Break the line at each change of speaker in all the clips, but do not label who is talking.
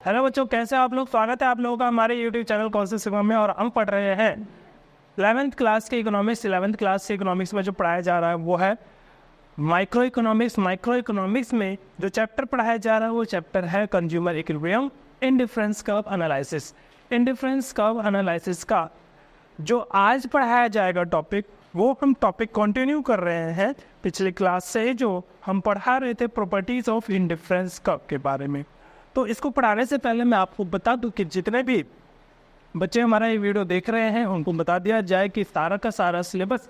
Hello बच्चों, कैसे आप लोग। स्वागत है आप लोगों का हमारे यूट्यूब चैनल कॉन्सेप्ट सिग्मा में। और हम पढ़ रहे हैं 11th क्लास के इकोनॉमिक्स। 11th क्लास के इकोनॉमिक्स में जो पढ़ाया जा रहा है वो है माइक्रो इकोनॉमिक्स। माइक्रो इकोनॉमिक्स में जो चैप्टर पढ़ाया जा रहा है वो चैप्टर है consumer equilibrium indifference curve analysis. Indifference curve analysis का जो आज पढ़ाया जाएगा टॉपिक, वो हम टॉपिक कंटिन्यू कर रहे हैं पिछले क्लास से, जो हम पढ़ा रहे थे प्रॉपर्टीज ऑफ इंडिफरेंस कर्व के बारे में। तो इसको पढ़ाने से पहले मैं आपको बता दूं कि जितने भी बच्चे हमारा ये वीडियो देख रहे हैं उनको बता दिया जाए कि सारा का सारा सिलेबस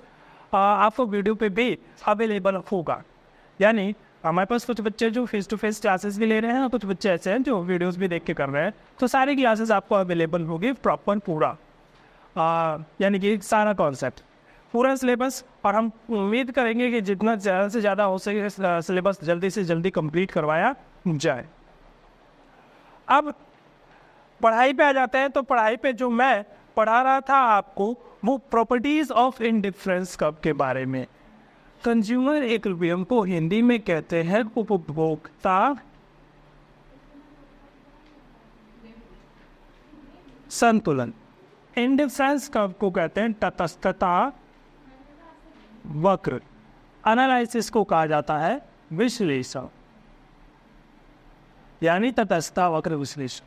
आपको वीडियो पे भी अवेलेबल होगा। यानी हमारे पास कुछ बच्चे जो फेस टू फेस क्लासेस भी ले रहे हैं और कुछ बच्चे ऐसे हैं जो वीडियोस भी देख के कर रहे हैं। तो सारी क्लासेस आपको अवेलेबल होगी प्रॉपर पूरा, यानी कि सारा कॉन्सेप्ट पूरा सिलेबस। और हम उम्मीद करेंगे कि जितना ज़्यादा से ज़्यादा हो सके सिलेबस जल्दी से जल्दी कंप्लीट करवाया जाए। अब पढ़ाई पे आ जाते हैं। तो पढ़ाई पे जो मैं पढ़ा रहा था आपको वो प्रॉपर्टीज ऑफ इंडिफरेंस कर्व के बारे में। कंज्यूमर इक्विलिब्रियम को हिंदी में कहते हैं उपभोक्ता संतुलन। इंडिफरेंस कर्व को कहते हैं तटस्थता वक्र। एनालिसिस को कहा जाता है विश्लेषण, यानी तटस्थता वक्र विश्लेषण।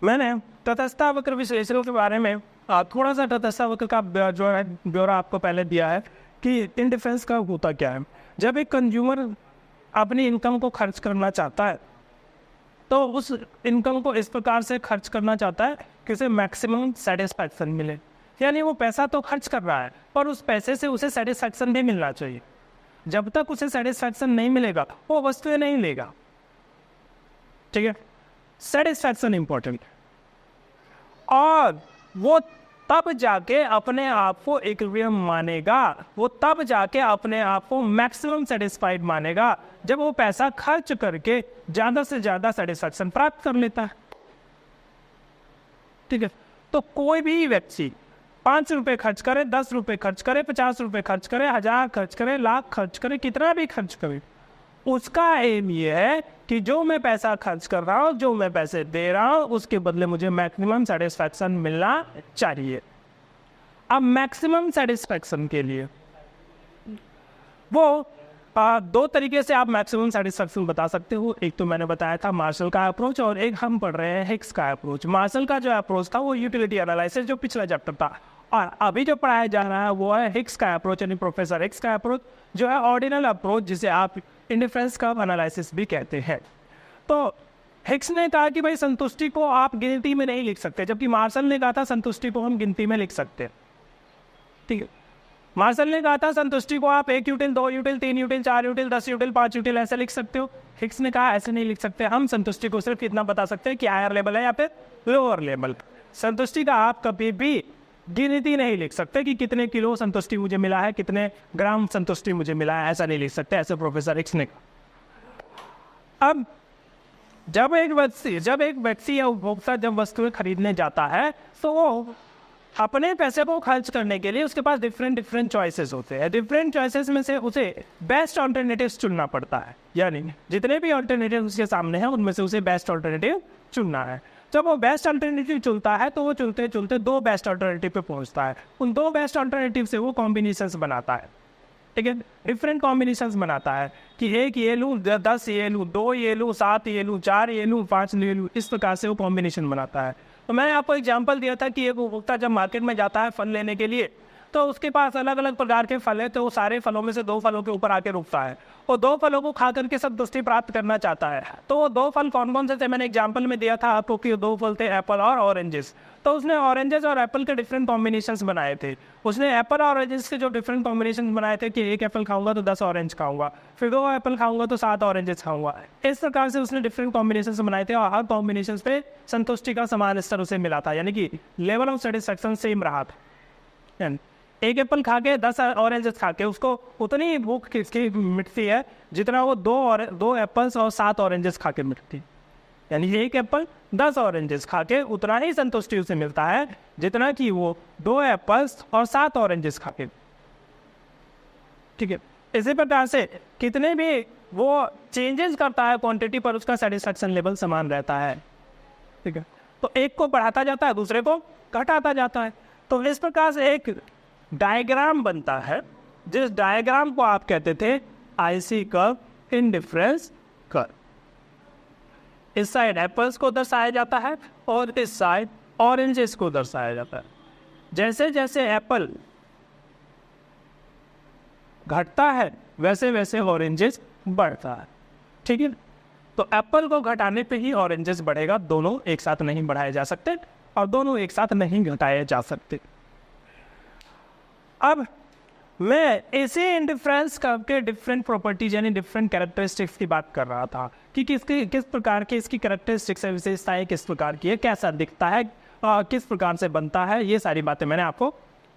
मैंने तटस्थता वक्र विश्लेषण के बारे में थोड़ा सा तटस्थता वक्र का जो है ब्यौरा आपको पहले दिया है कि इंडिफरेंस कर्व होता क्या है। जब एक कंज्यूमर अपनी इनकम को खर्च करना चाहता है तो उस इनकम को इस प्रकार से खर्च करना चाहता है कि उसे मैक्सिमम सेटिस्फैक्शन मिले। यानी वो पैसा तो खर्च कर रहा है पर उस पैसे से उसे सेटिस्फैक्शन भी मिलना चाहिए। जब तक उसे सेटिस्फैक्शन नहीं मिलेगा वो वस्तुएं नहीं लेगा। ठीक है, सेटिस्फैक्शन इंपॉर्टेंट। और वो तब जाके अपने आप को इक्विलिब्रियम मानेगा, वो तब जाके अपने आप को मैक्सिमम सेटिस्फाइड मानेगा जब वो पैसा खर्च करके ज़्यादा से ज़्यादा सेटिस्फैक्शन प्राप्त कर लेता है। ठीक है, तो कोई भी व्यक्ति 5 रुपये खर्च करे, 10 रुपये खर्च करे, 50 रुपये खर्च करे, 1000 खर्च करे, लाख खर्च करे, कितना भी खर्च करे, उसका एम ये है कि जो मैं पैसा खर्च कर रहा हूँ, जो मैं पैसे दे रहा हूँ, उसके बदले मुझे मैक्सिमम सेटिस्फैक्शन मिलना चाहिए। अब मैक्सिमम सेटिस्फैक्शन के लिए वो दो तरीके से आप मैक्सिमम सेटिस्फैक्शन बता सकते हो। एक तो मैंने बताया था मार्शल का अप्रोच, और एक हम पढ़ रहे हैं हिक्स का अप्रोच। मार्शल का जो अप्रोच था वो यूटिलिटी एनालिसिस, जो पिछला चैप्टर था, और अभी जो पढ़ाया जा रहा है वो है हिक्स का अप्रोच, यानी प्रोफेसर हिक्स का अप्रोच, जो है ऑर्डिनल अप्रोच, जिसे आप इंडिफरेंस कर्व एनालिसिस भी कहते हैं। तो हिक्स ने कहा कि भाई संतुष्टि को आप गिनती में नहीं लिख सकते, जबकि मार्शल ने कहा था संतुष्टि को हम गिनती में लिख सकते हैं। ठीक है, मार्शल ने कहा था संतुष्टि को आप 1 यूटिल, 2 यूटिल, 3 यूटिल, 4 यूटिल, 10 यूटिल, 5 यूटिल ऐसे लिख सकते हो। हिक्स ने कहा ऐसे नहीं लिख सकते, हम संतुष्टि को सिर्फ इतना बता सकते हैं कि हायर लेवल है या फिर लोअर लेवल। संतुष्टि का आप कभी भी गिनती नहीं लिख सकते कि कितने किलो संतुष्टि मुझे मिला है, कितने ग्राम संतुष्टि मुझे मिला है, ऐसा नहीं लिख सकते, ऐसे प्रोफेसर हिक्स ने कहा। अब जब एक व्यक्ति या उपभोक्ता जब वस्तुएं खरीदने जाता है तो वो अपने पैसे को खर्च करने के लिए उसके पास डिफरेंट चॉइसेस होते हैं। डिफरेंट चॉइसेस में से उसे बेस्ट ऑल्टरनेटिव्स चुनना पड़ता है, यानी जितने भी ऑल्टरनेटिव उसके सामने हैं उनमें से उसे बेस्ट ऑल्टरनेटिव चुनना है। जब वो बेस्ट अल्टरनेटिव चुनता है तो वो चुनते चुनते 2 बेस्ट अल्टरनेटिव पे पहुंचता है। उन 2 बेस्ट अल्टरनेटिव से वो कॉम्बिनेशंस बनाता है। ठीक है, डिफरेंट कॉम्बिनेशंस बनाता है कि 1 ये लूँ, 10 ये लूँ, 2 ये लूँ, 7 ये लूँ, 4 ये लूँ, 5 ये लूँ, इस प्रकार से वो कॉम्बिनेशन बनाता है। तो मैंने आपको एग्जांपल दिया था कि एक उपभोक्ता जब मार्केट में जाता है फल लेने के लिए तो उसके पास अलग अलग प्रकार के फल है, तो वो सारे फलों में से 2 फलों के ऊपर आके रुकता है और 2 फलों को खा करके संतुष्टि प्राप्त करना चाहता है। तो वो 2 फल कौन कौन से थे, मैंने एग्जांपल में दिया था आपको कि 2 फल थे एप्पल और ऑरेंजेस। तो उसने ऑरेंजेस और एप्पल के डिफरेंट कॉम्बिनेशंस बनाए थे। उसने एप्पल और ऑरेंजेस के जो डिफरेंट कॉम्बिनेशन बनाए थे कि 1 एप्पल खाऊंगा तो 10 ऑरेंज खाऊंगा, फिर 2 एप्पल खाऊंगा तो 7 ऑरेंजेस खाऊंगा। इस प्रकार से उसने डिफरेंट कॉम्बिनेशन बनाए थे और हर कॉम्बिनेशन पे संतुष्टि का समान स्तर उसे मिला था, यानी कि लेवल ऑफ सेटिस्फैक्शन सेम रहा था। 1 एप्पल खा के 10 ऑरेंजेस खा के उसको उतनी भूख किसकी मिटती है जितना वो 2 एप्पल्स और 7 ऑरेंजेस खा के मिटती। यानी 1 एप्पल 10 ऑरेंजेस खा के उतना ही संतुष्टि उसे मिलता है जितना कि वो 2 एप्पल्स और 7 ऑरेंजेस खा के। ठीक है, इसी प्रकार से कितने भी वो चेंजेस करता है क्वांटिटी पर उसका सेटिस्फैक्शन लेवल समान रहता है। ठीक है, तो एक को बढ़ाता जाता है, दूसरे को घटाता जाता है। तो इस प्रकार से एक डायग्राम बनता है, जिस डायग्राम को आप कहते थे आईसी कर्व इंडिफरेंस कर्व। इस साइड एप्पल्स को दर्शाया जाता है और इस साइड ऑरेंजेस को दर्शाया जाता है। जैसे जैसे एप्पल घटता है वैसे वैसे ऑरेंजेस बढ़ता है। ठीक है, तो एप्पल को घटाने पे ही ऑरेंजेस बढ़ेगा, दोनों एक साथ नहीं बढ़ाए जा सकते और दोनों एक साथ नहीं घटाए जा सकते। अब मैं इसे इंडिफरेंस कर्व के डिफरेंट प्रॉपर्टीज यानी डिफरेंट कैरेक्टरिस्टिक्स की बात कर रहा था कि किस प्रकार की इसकी कैरेक्टरिस्टिक्स है, विशेषताएं किस प्रकार की है, कैसा दिखता है, किस प्रकार से बनता है, ये सारी बातें मैंने आपको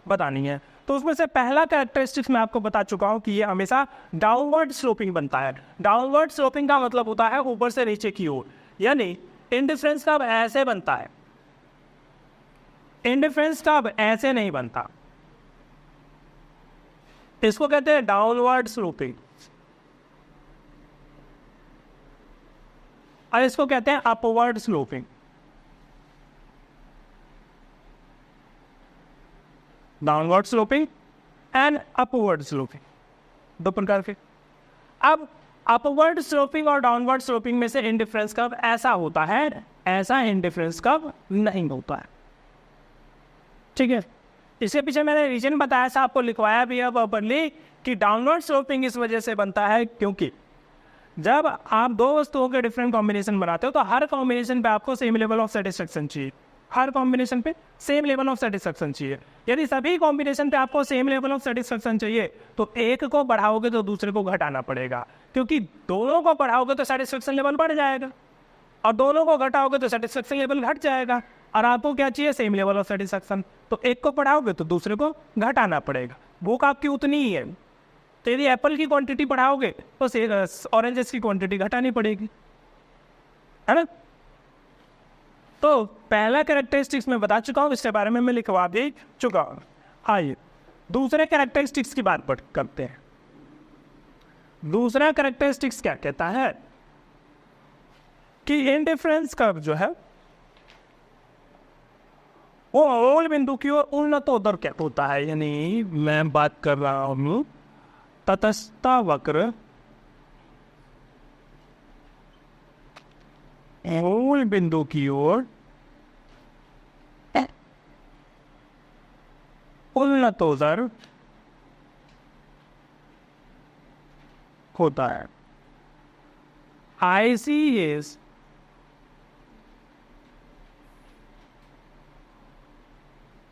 बतानी है। तो उसमें से पहला कैरेक्टरिस्टिक्स मैं आपको बता चुका हूं कि ये हमेशा डाउनवर्ड स्लोपिंग बनता है। डाउनवर्ड स्लोपिंग का मतलब होता है ऊपर से नीचे की ओर, यानी इंडिफरेंस कर्व ऐसे बनता है, इंडिफरेंस कर्व ऐसे नहीं बनता। इसको कहते हैं डाउनवर्ड स्लोपिंग और इसको कहते हैं upward sloping. Downward sloping and upward sloping, दो प्रकार के। अब अपवर्ड स्लोपिंग और डाउनवर्ड स्लोपिंग में से इंडिफरेंस कर्व ऐसा होता है, ऐसा इंडिफरेंस कर्व नहीं होता है। ठीक है, इसके पीछे मैंने रीजन बताया था, आपको लिखवाया भी है प्रॉपर्ली कि डाउनवर्ड स्लोपिंग इस वजह से बनता है क्योंकि जब आप दो वस्तुओं के डिफरेंट कॉम्बिनेशन बनाते हो तो हर कॉम्बिनेशन पे आपको सेम लेवल ऑफ सेटिस्फेक्शन चाहिए, हर कॉम्बिनेशन पे सेम लेवल ऑफ सेटिस्फेक्शन चाहिए। यदि सभी कॉम्बिनेशन पे आपको सेम लेवल ऑफ सेटिस्फेक्शन चाहिए तो एक को बढ़ाओगे तो दूसरे को घटाना पड़ेगा, क्योंकि दोनों को बढ़ाओगे तो सेटिस्फेक्शन लेवल बढ़ जाएगा और दोनों को घटाओगे तो सेटिस्फेक्शन लेवल घट जाएगा। और आपको क्या चाहिए? Same level of satisfaction. तो एक को बढ़ाओगे तो दूसरे को घटाना पड़ेगा, भूख आपकी उतनी ही है। तो यदि एप्पल की क्वांटिटी बढ़ाओगे तो ऑरेंजेस की क्वांटिटी घटानी पड़ेगी, है ना। तो पहला कैरेक्टरिस्टिक्स मैं बता चुका हूँ, इसके बारे में मैं लिखवा भी चुका हूँ। आइए दूसरे कैरेक्टरिस्टिक्स की बात करते हैं। दूसरा कैरेक्टरिस्टिक्स क्या कहता है कि इंडिफरेंस कर्व जो है वो मूल बिंदु की ओर उन्नतोत्तर क्या होता है, यानी मैं बात कर रहा हूँ तटस्थ वक्र मूल बिंदु की ओर उन्नतोत्तर होता है। IC is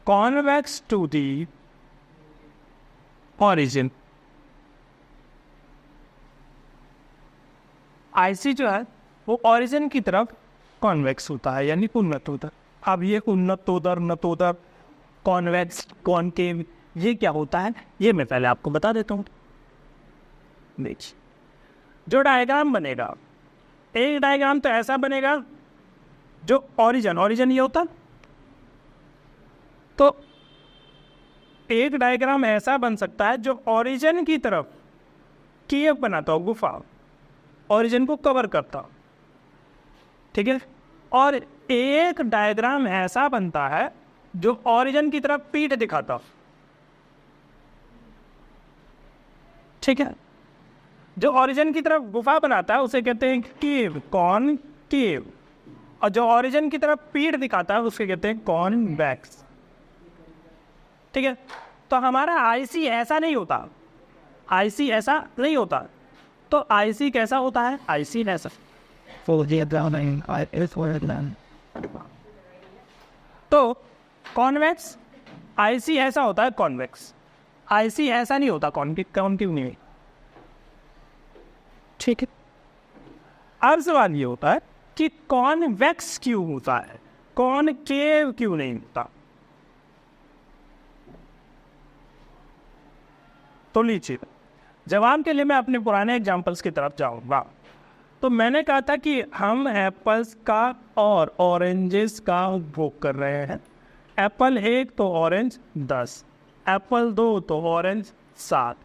convex to the origin। IC जो है वो ओरिजिन की तरफ कॉन्वेक्स होता है, यानी उन्नतोत्तर। अब ये उन्नतोत्तर, नतोत्तर, कॉन्वेक्स, कॉनकेव, ये क्या होता है ये मैं पहले आपको बता देता हूँ। देखिए जो डायग्राम बनेगा, एक डायग्राम तो ऐसा बनेगा जो ओरिजिन ये होता, तो एक डायग्राम ऐसा बन सकता है जो ओरिजिन की तरफ केव बनाता हो, गुफा, ओरिजिन को कवर करता, ठीक है। और एक डायग्राम ऐसा बनता है जो ओरिजिन की तरफ पीठ दिखाता, ठीक है। जो ओरिजिन की तरफ गुफा बनाता है उसे कहते हैं केव, कॉनकेव, और जो ओरिजिन की तरफ पीठ दिखाता है उसके कहते हैं कॉन्वेक्स, ठीक है। तो हमारा IC ऐसा नहीं होता, IC ऐसा नहीं होता। तो IC कैसा होता है? IC ऐसा। तो कॉन्वेक्स, IC ऐसा होता है कॉन्वेक्स, IC ऐसा नहीं होता कॉनकेव नहीं, ठीक है। अब सवाल ये होता है कि कॉन्वेक्स क्यों होता है, कॉनकेव क्यों नहीं होता? तो लीजिए जवाब के लिए मैं अपने पुराने एग्जाम्पल्स की तरफ जाऊंगा। तो मैंने कहा था कि हम एप्पल्स का और ऑरेंजेस का उपभोग कर रहे हैं। एप्पल 1 तो ऑरेंज 10, एप्पल 2 तो ऑरेंज 7,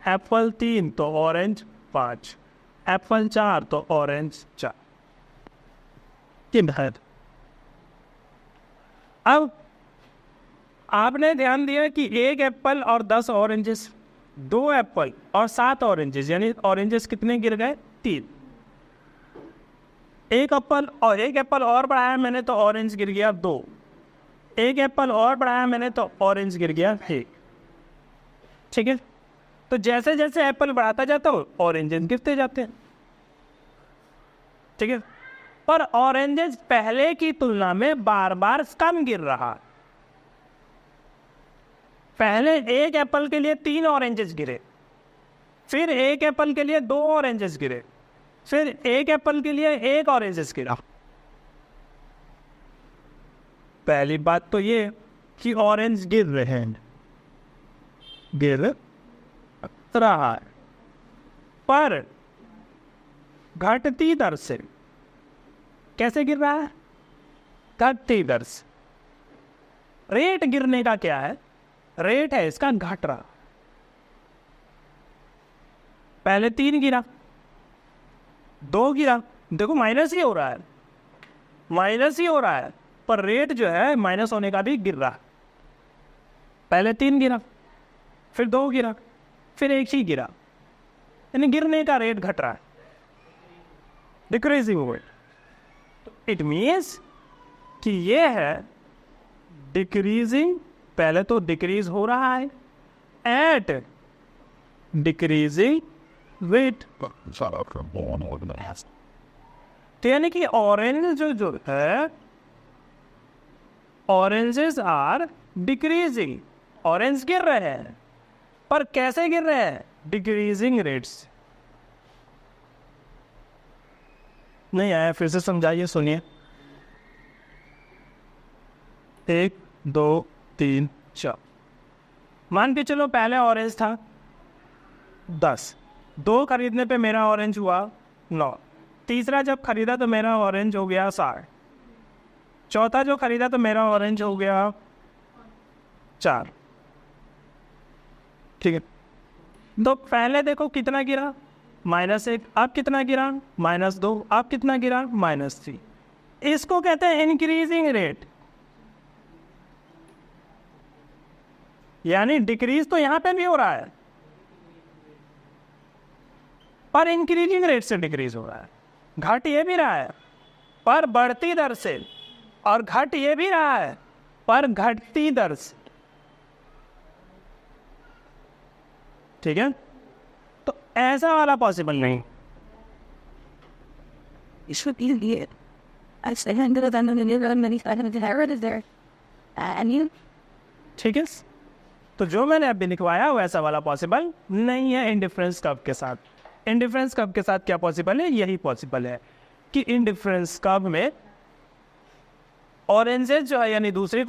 एप्पल 3 तो ऑरेंज 5, एप्पल 4 तो ऑरेंज 4। अब आपने ध्यान दिया कि 1 एप्पल और 10 ऑरेंजेस, 2 एप्पल और 7 ऑरेंजेस, यानी ऑरेंजेस कितने गिर गए? 3। 1 एप्पल और बढ़ाया मैंने तो ऑरेंज गिर गया 2। 1 एप्पल और बढ़ाया मैंने तो ऑरेंज गिर गया 1। ठीक है, तो जैसे जैसे एप्पल बढ़ाता जाता हूँ ऑरेंजेस गिरते जाते हैं। ठीक है, पर ऑरेंजेस पहले की तुलना में बार बार कम गिर रहा। पहले 1 एप्पल के लिए 3 ऑरेंजेस गिरे, फिर 1 एप्पल के लिए 2 ऑरेंजेस गिरे, फिर 1 एप्पल के लिए 1 ऑरेंजेस गिरा। पहली बात तो ये कि ऑरेंज गिर रहे हैं, गिर रहा है, पर घटती दर से। कैसे गिर रहा है? घटती दर से। रेट गिरने का क्या है? रेट है इसका घट रहा। पहले 3 गिरा, 2 गिरा, देखो माइनस ही हो रहा है, माइनस ही हो रहा है, पर रेट जो है माइनस होने का भी गिर रहा है। पहले 3 गिरा, फिर 2 गिरा, फिर 1 ही गिरा, यानी गिरने का रेट घट रहा है, डिक्रीजिंग रेट। तो इट मीन्स कि ये है डिक्रीजिंग, पहले तो डिक्रीज हो रहा है एट डिक्रीजिंग रेट। तो यानी कि ऑरेंज जो है, ऑरेंजेस आर डिक्रीजिंग, ऑरेंज गिर रहे हैं, पर कैसे गिर रहे हैं? Decreasing rates. नहीं आया, फिर से समझाइए, सुनिए। 1 2 3 4, मान के चलो पहले ऑरेंज था 10, 2 खरीदने पे मेरा ऑरेंज हुआ 9, तीसरा जब खरीदा तो मेरा ऑरेंज हो गया 60, चौथा जो खरीदा तो मेरा ऑरेंज हो गया 4। ठीक है, तो पहले देखो कितना गिरा, -1, अब कितना गिरा, -2, अब कितना गिरा, -3। इसको कहते हैं इंक्रीजिंग रेट, यानी डिक्रीज तो यहां पे भी हो रहा है, पर इंक्रीजिंग रेट से डिक्रीज हो रहा है। घट ये भी रहा है पर बढ़ती दर से, और घट ये भी रहा है पर घटती दर से। ठीक है, तो ऐसा वाला पॉसिबल नहीं। ठीक है, तो जो मैंने अभी लिखवाया वैसा वाला पॉसिबल नहीं है इंडिफरेंस कर्व के साथ। इंडिफरेंस कर्व के साथ क्या पॉसिबल है? यही पॉसिबल है कि इंडिफरेंस कर्व में ऑरेंजेस जो है, यानी दूसरी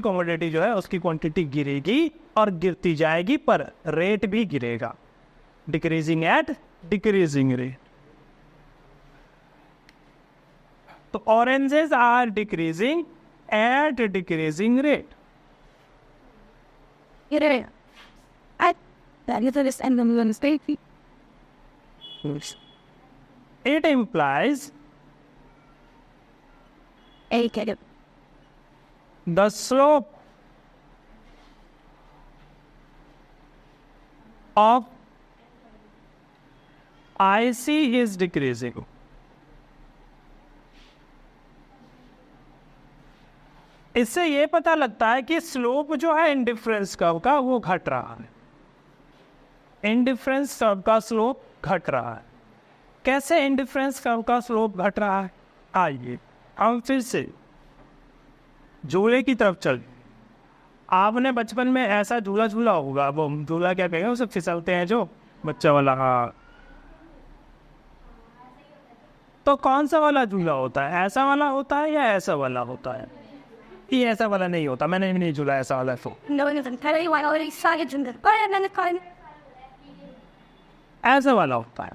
कमोडिटी जो है उसकी क्वांटिटी गिरेगी और गिरती जाएगी, पर रेट भी गिरेगा, डिक्रीजिंग एट डिक्रीजिंग रेट। तो oranges are decreasing at decreasing rate. It implies the slope of IC is decreasing. इससे ये पता लगता है कि स्लोप जो है इंडिफरेंस कर्व का वो घट रहा है, इंडिफरेंस कर्व का स्लोप घट रहा है। कैसे इंडिफरेंस कर्व का स्लोप घट रहा है? आइए हम फिर से झूले की तरफ चल। आपने बचपन में ऐसा झूला झूला होगा, वो झूला क्या कहेंगे उसे, फिसलते हैं जो बच्चा वाला। हाँ, तो कौन सा वाला झूला होता है? ऐसा वाला होता है या ऐसा वाला होता है? ये ऐसा वाला नहीं होता, मैंने नहीं झूला ऐसा वाला। तो ऐसा वाला होता है,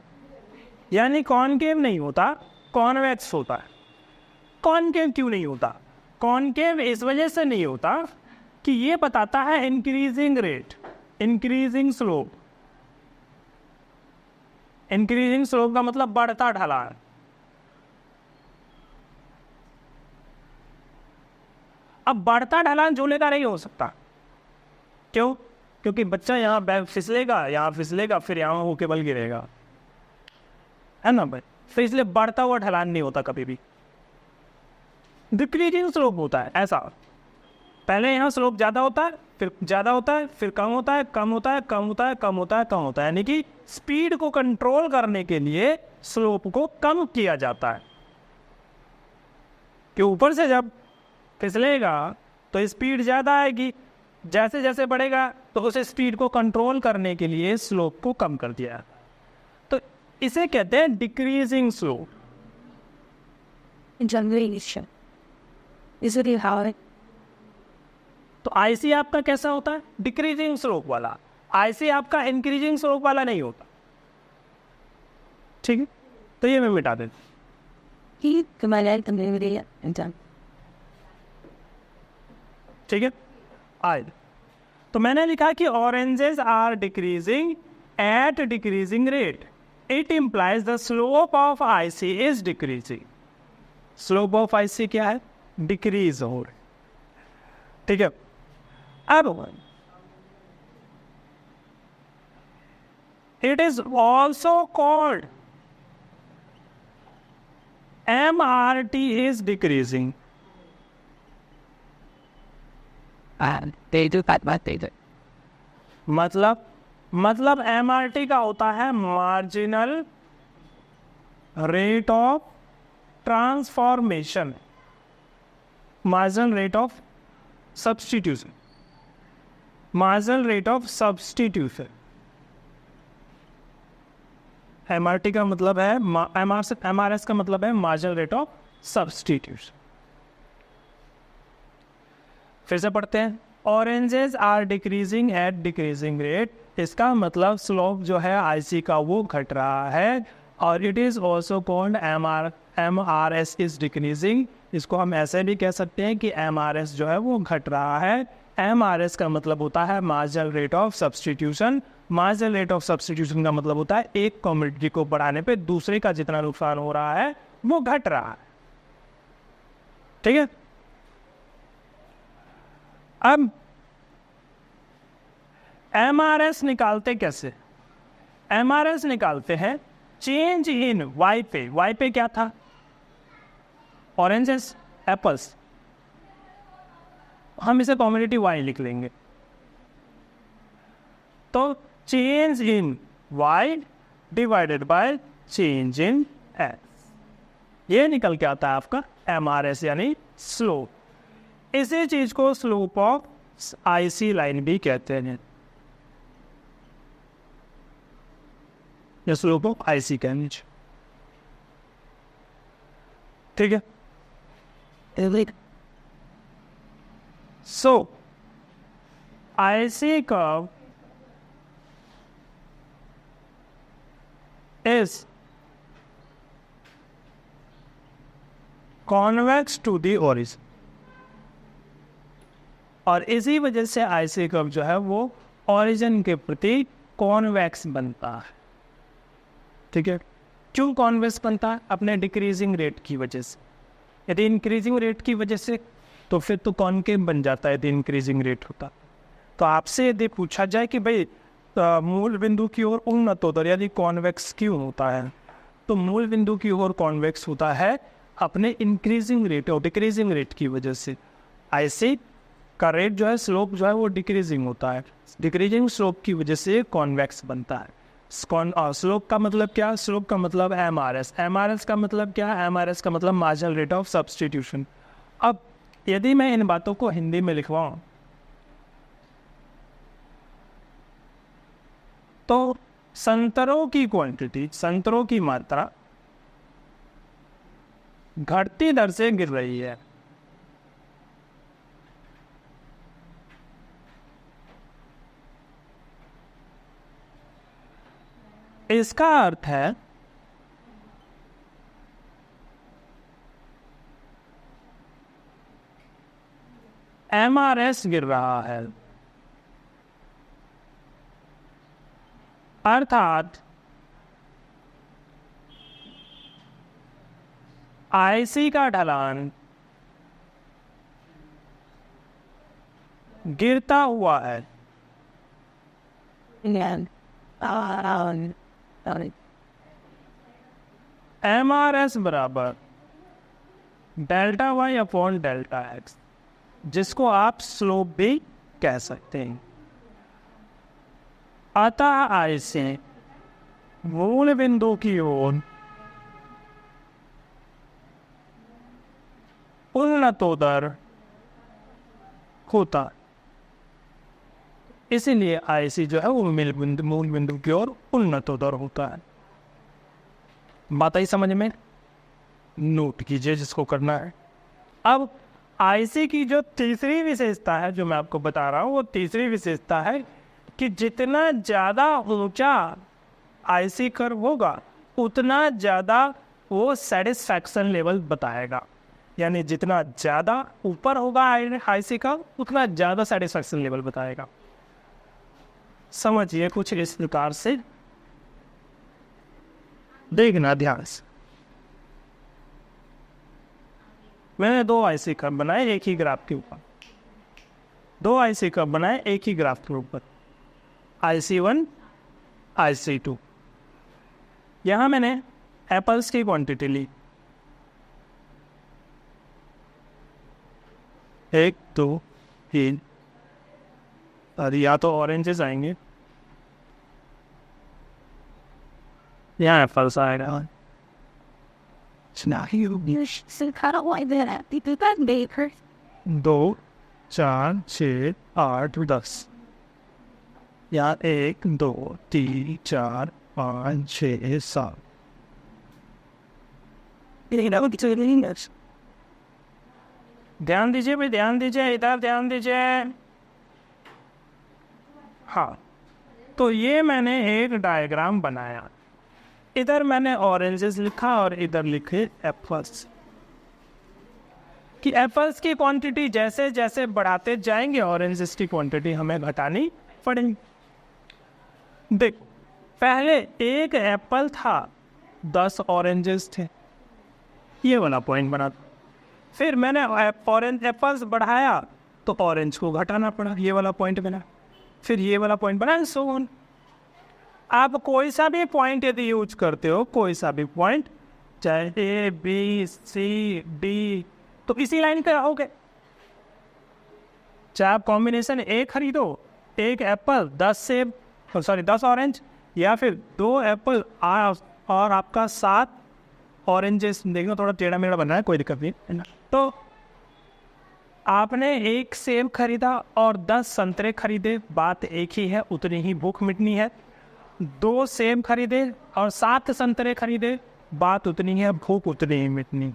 यानी कॉनकेव नहीं होता, कॉन्वेक्स होता है। कॉनकेव क्यों नहीं होता? कॉनकेव इस वजह से नहीं होता कि ये बताता है increasing rate, increasing slope. Increasing slope का मतलब बढ़ता ढलान। अब बढ़ता ढलान झूले का नहीं हो सकता। क्यों? क्योंकि बच्चा यहाँ फिसलेगा फिर यहाँ होके बल गिरेगा, है ना भाई। तो इसलिए बढ़ता हुआ ढलान नहीं होता कभी भी, डिक्रीजिंग स्लोप होता है। ऐसा पहले यहाँ स्लोप ज़्यादा होता है, फिर ज़्यादा होता है, फिर कम होता है, कम होता है, कम होता है, कम होता है, कम होता है। यानी कि स्पीड को कंट्रोल करने के लिए स्लोप को कम किया जाता है कि ऊपर से जब फिसलेगा तो स्पीड ज़्यादा आएगी, जैसे जैसे बढ़ेगा तो उस स्पीड को कंट्रोल करने के लिए स्लोप को कम कर दिया। तो इसे कहते हैं डिक्रीजिंग स्लोप। तो आईसी आपका कैसा होता है? डिक्रीजिंग स्लोप वाला। आईसी आपका इंक्रीजिंग स्लोप वाला नहीं होता, ठीक है। तो ये मैं मिटा देता हूं, ठीक है। आए तो मैंने लिखा कि oranges are decreasing at decreasing rate, it implies the slope of IC is decreasing. Slope of IC क्या है? डिक्रीज हो रही, ठीक है। अब it is also called MRT is decreasing. मतलब MRT का होता है marginal rate of transformation, marginal rate of substitution, marginal rate of substitution. MRT का मतलब है MRS का मतलब है मार्जिनल रेट ऑफ सब्स्टिट्यूशन। फिर से पढ़ते हैं, oranges are decreasing at decreasing rate. इसका मतलब स्लोप जो है आईसी का वो घट रहा है, और it is also called MRS is decreasing. इसको हम ऐसे भी कह सकते हैं कि MRS जो है वो घट रहा है। MRS का मतलब होता है marginal rate of substitution. Marginal rate of substitution का मतलब होता है एक कमोडिटी को बढ़ाने पे दूसरे का जितना नुकसान हो रहा है वो घट रहा है, ठीक है। अब MRS निकालते कैसे? MRS निकालते हैं चेंज इन वाई पे। वाई पे क्या था? Oranges, apples. हम इसे कमोडिटी वाई लिख लेंगे। तो change in Y divided by change in X, ये निकल के आता है आपका MRS यानी स्लोप। इसी चीज को स्लोप ऑफ आईसी लाइन भी कहते हैं, या स्लोप ऑफ आईसी कहने, ठीक है। So IC curve is convex to the origin, और इसी वजह से आईसी कर्व जो है वो ओरिजिन के प्रति कॉन्वेक्स बनता है, ठीक है। क्यों कॉन्वेक्स बनता है? अपने डिक्रीजिंग रेट की वजह से। यदि इंक्रीजिंग रेट की वजह से तो फिर तो कॉन्केव बन जाता है, यदि इंक्रीजिंग रेट होता। तो आपसे यदि पूछा जाए कि भाई मूल बिंदु की ओर उन्नत होता है, यदि कॉन्वेक्स क्यों होता है, तो मूल बिंदु की ओर कॉन्वेक्स होता है अपने इंक्रीजिंग रेट और डिक्रीजिंग रेट की वजह से। आईसी का रेट जो है, स्लोप जो है वो डिक्रीजिंग होता है, डिक्रीजिंग स्लोप की वजह से कॉन्वेक्स बनता है। स्लोप का मतलब क्या? स्लोप का मतलब MRS। MRS का मतलब क्या? MRS का मतलब मार्जिनल रेट ऑफ सब्स्टिट्यूशन। अब यदि मैं इन बातों को हिंदी में लिखवाऊं तो संतरों की क्वांटिटी, संतरों की मात्रा घटती दर से गिर रही है। इसका अर्थ है MRS गिर रहा है, अर्थात आईसी का ढलान गिरता हुआ है। MRS बराबर delta Y upon delta X, जिसको आप स्लोप भी कह सकते हैं। अतः ऐसे मूल बिंदु की ओर उन्नतोदर होता, इसीलिए IC जो है वो मूल बिंदु की ओर उन्नतोदर होता है। बात आई समझ में? नोट कीजिए जिसको करना है। अब IC की जो तीसरी विशेषता है जो मैं आपको बता रहा हूँ, वो तीसरी विशेषता है कि जितना ज़्यादा ऊंचा IC कर्व होगा उतना ज़्यादा वो सेटिस्फैक्शन लेवल बताएगा। यानी जितना ज़्यादा ऊपर होगा IC का उतना ज़्यादा सेटिस्फैक्शन लेवल बताएगा। समझिए कुछ इस प्रकार से, देखना ध्यान से। मैंने 2 IC कर्व बनाए एक ही ग्राफ के ऊपर, 2 IC कर्व बनाए एक ही ग्राफ के ऊपर, IC1 IC2। यहां मैंने एप्पल्स की क्वांटिटी ली, 1 2 3, और या तो ऑरेंजेस आएंगे यहाँ एप्पल्स आएगा। 2 4 6 8 10, यहाँ 1 2 3 4 5 6 7। ध्यान दीजिए भाई, ध्यान दीजिए, इधर ध्यान दीजिए। हाँ, तो ये मैंने एक डायग्राम बनाया, इधर मैंने ऑरेंजेस लिखा और इधर लिखे एप्पल्स। कि एप्पल्स की क्वांटिटी जैसे जैसे बढ़ाते जाएंगे ऑरेंजेस की क्वांटिटी हमें घटानी पड़ेगी। देखो, पहले एक एप्पल था, 10 ऑरेंजेस थे, ये वाला पॉइंट बना। फिर मैंने एप्पल्स बढ़ाया तो ऑरेंज को घटाना पड़ा, ये वाला पॉइंट बना। फिर ये वाला पॉइंट बना, सो ऑन। आप कोई सा भी पॉइंट यदि यूज करते हो, कोई सा भी पॉइंट, चाहे A B C D, तो इसी लाइन पे रहोगे। चाहे आप कॉम्बिनेशन A खरीदो, 1 एप्पल 10 सेब, 10 ऑरेंज, या फिर 2 एप्पल और आपका 7 ऑरेंजेस। देखना थोड़ा टेढ़ा मेढ़ा बना है, कोई दिक्कत नहीं है ना। तो आपने 1 सेब खरीदा और 10 संतरे खरीदे, बात एक ही है, उतनी ही भूख मिटनी है। 2 सेब खरीदे और 7 संतरे खरीदे, बात उतनी है, भूख उतनी ही मिटनी।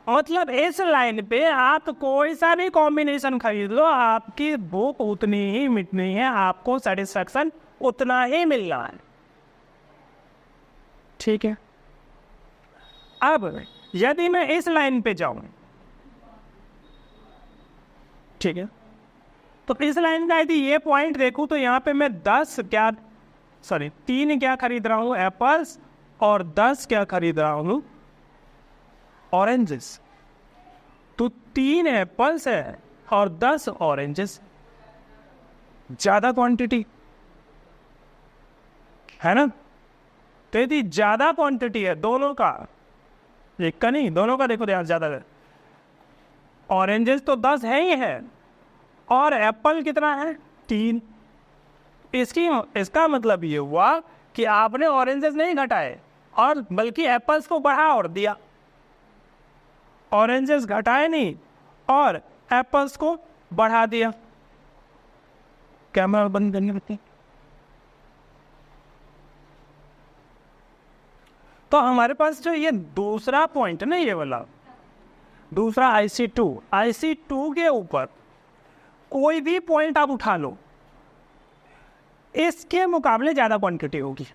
मतलब इस लाइन पे आप कोई सा भी कॉम्बिनेशन खरीद लो, आपकी भूख उतनी ही मिटनी है, आपको सेटिस्फैक्शन उतना ही मिलना है। ठीक है। अब यदि मैं इस लाइन पे जाऊं, ठीक है, तो इस लाइन का यदि ये पॉइंट देखूं तो यहाँ पे मैं 3 क्या खरीद रहा हूँ एप्पल्स, और 10 क्या खरीद रहा हूँ ऑरेंजेस। तो 3 एप्पल्स है और 10 ऑरेंजेस, ज्यादा क्वांटिटी है ना। तो यदि ज्यादा क्वांटिटी है दोनों का, एक का नहीं, दोनों का देखो ध्यान, ज्यादा है। ऑरेंजेस तो 10 है ही है, और एप्पल कितना है, 3। इसका मतलब ये हुआ कि आपने ऑरेंजेस नहीं घटाए, और बल्कि एप्पल्स को बढ़ा और दिया। ऑरेंजेस घटाए नहीं और एप्पल्स को बढ़ा दिया। कैमरा बंद करने लगते। तो हमारे पास जो ये दूसरा पॉइंट है ना, ये वाला दूसरा IC2 के ऊपर कोई भी पॉइंट आप उठा लो, इसके मुकाबले ज्यादा क्वांटिटी होगी।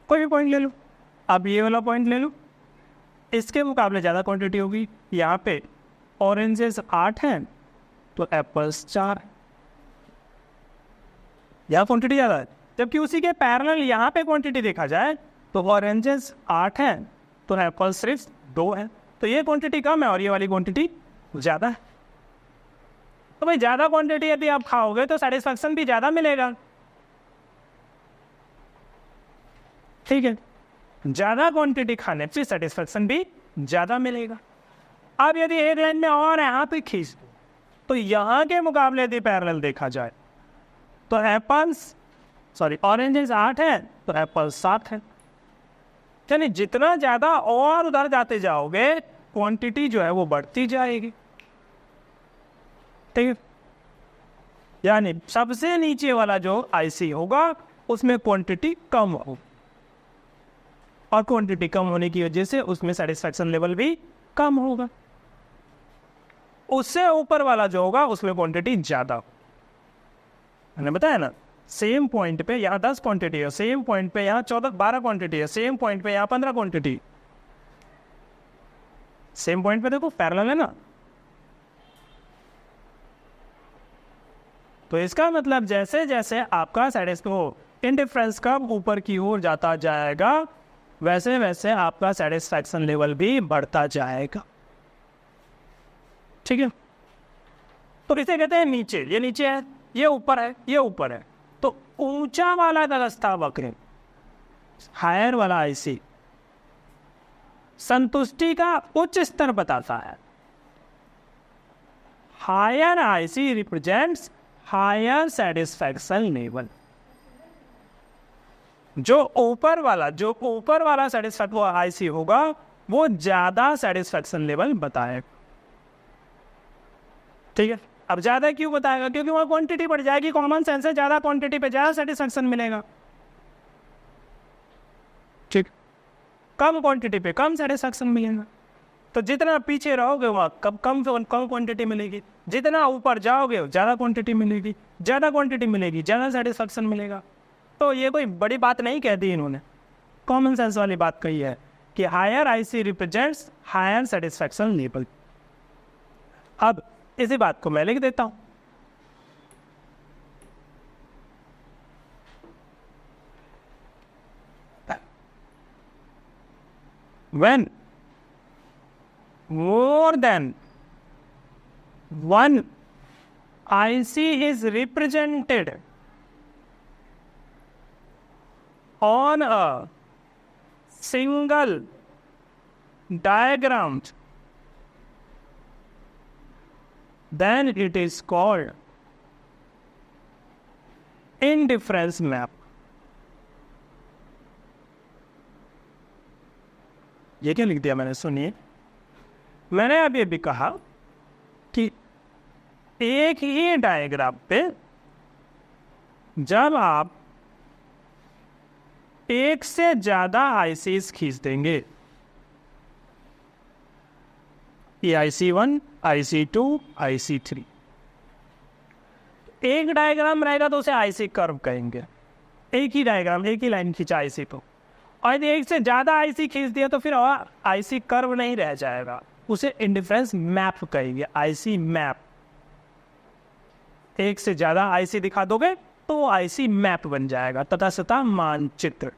कोई भी पॉइंट ले लो, अब ये वाला पॉइंट ले लो, इसके मुकाबले ज्यादा क्वांटिटी होगी। यहाँ पे ऑरेंजेस 8 हैं तो एप्पल्स 4, यहाँ क्वांटिटी ज्यादा है। जबकि उसी के पैरेलल यहाँ पे क्वांटिटी देखा जाए तो ऑरेंजेस 8 हैं तो एप्पल्स सिर्फ 2 हैं। तो ये क्वांटिटी कम है और ये वाली क्वांटिटी ज़्यादा है। तो भाई ज़्यादा क्वांटिटी यदि आप खाओगे तो सेटिस्फैक्शन भी ज़्यादा मिलेगा, ठीक है। ज़्यादा क्वांटिटी खाने से सेटिस्फैक्शन भी ज़्यादा मिलेगा। अब यदि एक लाइन में और यहाँ पे खींच दो तो यहाँ के मुकाबले यदि पैरेलल देखा जाए तो ऑरेंजेस 8 है तो एप्पल्स 7 है। यानी जितना ज़्यादा और उधर जाते जाओगे क्वांटिटी जो है वो बढ़ती जाएगी, ठीक है। यानी सबसे नीचे वाला जो आईसी होगा उसमें क्वांटिटी कम हो, और क्वांटिटी कम होने की वजह से उसमें सेटिस्फैक्शन लेवल भी कम होगा। उससे ऊपर वाला जो होगा उसमें क्वांटिटी ज़्यादा हो। मैंने बताया ना, सेम पॉइंट पे यहाँ 10 क्वांटिटी है, सेम पॉइंट पे यहाँ 12 क्वांटिटी है, सेम पॉइंट पे यहाँ 15 क्वांटिटी। सेम पॉइंट पे देखो पैरेलल है ना। तो इसका मतलब जैसे जैसे आपका इंडिफरेंस कब ऊपर की ओर जाता जाएगा वैसे वैसे आपका सेटिस्फैक्शन लेवल भी बढ़ता जाएगा, ठीक है। तो इसे कहते हैं नीचे, ये नीचे है, ये ऊपर है, ये ऊपर है। तो ऊंचा वाला तटस्था वक्र, हायर वाला आईसी, संतुष्टि का उच्च स्तर बताता है। Higher IC represents higher satisfaction level. जो ऊपर वाला सेटिस्फैक्शन आईसी होगा वो ज्यादा सेटिस्फैक्शन लेवल बताएगा, ठीक है। अब ज्यादा क्यों बताएगा? क्योंकि वहां क्वांटिटी बढ़ जाएगी। कॉमन सेंस है, ज्यादा क्वांटिटी पे ज्यादा सेटिस्फैक्शन मिलेगा, ठीक। कम क्वांटिटी पे कम सेटिस्फैक्शन मिलेगा। तो जितना पीछे रहोगे वहां कम क्वांटिटी मिलेगी, जितना ऊपर जाओगे ज्यादा क्वांटिटी मिलेगी, ज्यादा क्वांटिटी मिलेगी ज्यादा सेटिस्फैक्शन मिलेगा। तो ये कोई बड़ी बात नहीं कहती इन्होंने, कॉमन सेंस वाली बात कही है कि higher IC represents higher satisfaction level. अब इसी बात को मैं लिख देता हूं। When more than one IC is represented on a single diagram, then it is called indifference map. ये क्या लिख दिया मैंने? सुनिए, मैंने अब ये भी कहा कि एक ही डायग्राम पे जब आप एक से ज्यादा आईसीज खींच देंगे, ये IC1, IC2, IC3, एक डायग्राम रहेगा तो उसे आईसी कर्व कहेंगे। एक ही डायग्राम, एक ही लाइन खींचा आईसी को, और यदि एक से ज्यादा आईसी खींच दिया तो फिर आईसी कर्व नहीं रह जाएगा, उसे इंडिफरेंस मैप कहेंगे, आईसी मैप। एक से ज्यादा आईसी दिखा दोगे तो आईसी मैप बन जाएगा, तटस्थता मानचित्र।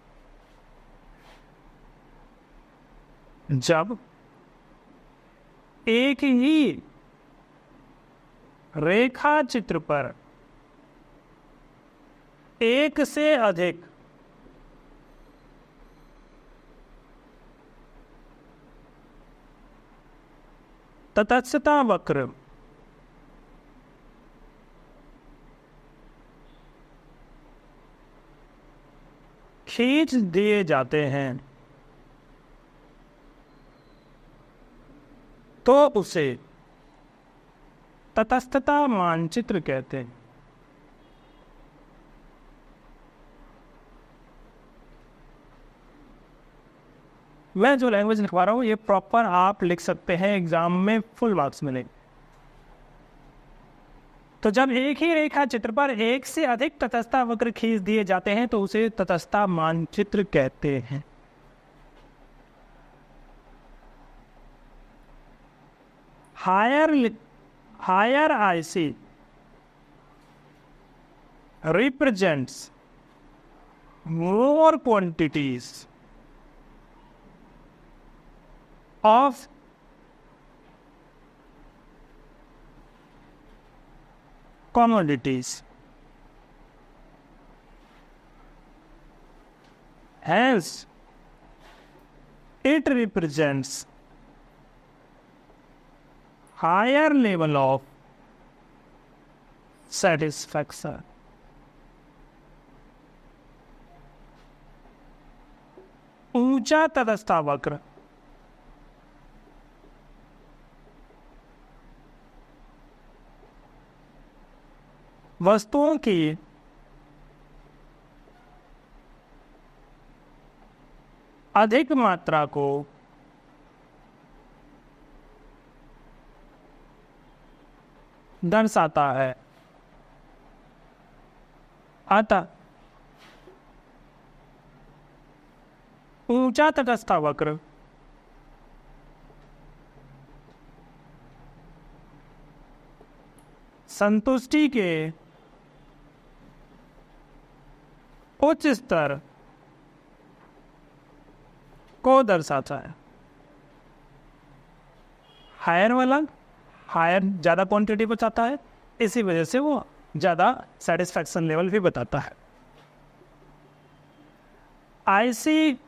जब एक ही रेखा चित्र पर एक से अधिक तटस्थता वक्र खींच दिए जाते हैं तो उसे तटस्थता मानचित्र कहते हैं। मैं जो लैंग्वेज लिखवा रहा हूं ये प्रॉपर आप लिख सकते हैं, एग्जाम में फुल मार्क्स मिलेंगे। तो जब एक ही रेखा चित्र पर एक से अधिक तटस्थता वक्र खींच दिए जाते हैं तो उसे तटस्थता मानचित्र कहते हैं। Higher IC represents more quantities of commodities. Hence, it represents higher level of satisfaction. ऊंचा तटस्था वक्र वस्तुओं की अधिक मात्रा को दर्शाता है। अतः ऊंचा तटस्था वक्र संतुष्टि के उच्च स्तर को दर्शाता है। हायर वाला हायर ज़्यादा क्वांटिटी बताता है, इसी वजह से वो ज़्यादा सेटिस्फैक्शन लेवल भी बताता है। IC2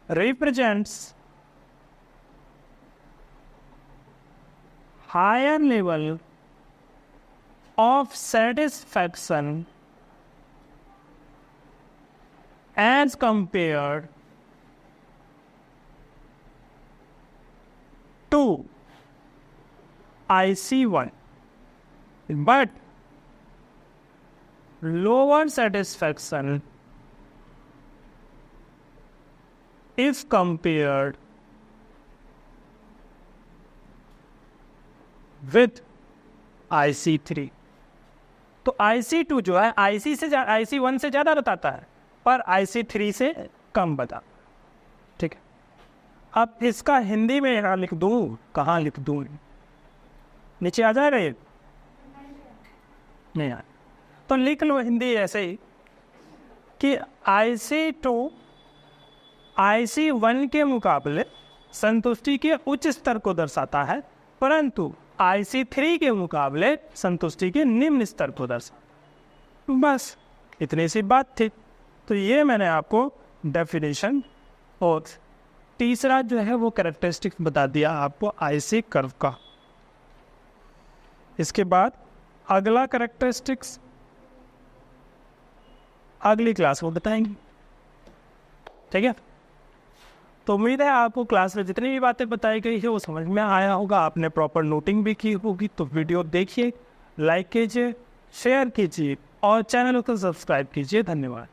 represents higher level of satisfaction as compared to IC1, but lower satisfaction if compared with IC3। तो IC2 जो है IC1 से ज़्यादा बताता है, पर IC3 से कम बता। ठीक है, अब इसका हिंदी में यहाँ लिख दूँ, कहाँ लिख दूँ? नीचे आ जाएगा ये? नहीं आए तो लिख लो हिंदी ऐसे ही कि IC2 IC1 के मुकाबले संतुष्टि के उच्च स्तर को दर्शाता है, परंतु IC3 के मुकाबले संतुष्टि के निम्न स्तर को दर्शाता। बस इतनी सी बात थी। तो ये मैंने आपको डेफिनेशन और तीसरा जो है वो कैरेक्टरिस्टिक्स बता दिया आपको IC कर्व का। इसके बाद अगला कैरेक्टरिस्टिक्स अगली क्लास में बताएंगे। ठीक है, तो उम्मीद है आपको क्लास में जितनी भी बातें बताई गई है वो समझ में आया होगा, आपने प्रॉपर नोटिंग भी की होगी। तो वीडियो देखिए, लाइक कीजिए, शेयर कीजिए और चैनल को सब्सक्राइब कीजिए। धन्यवाद।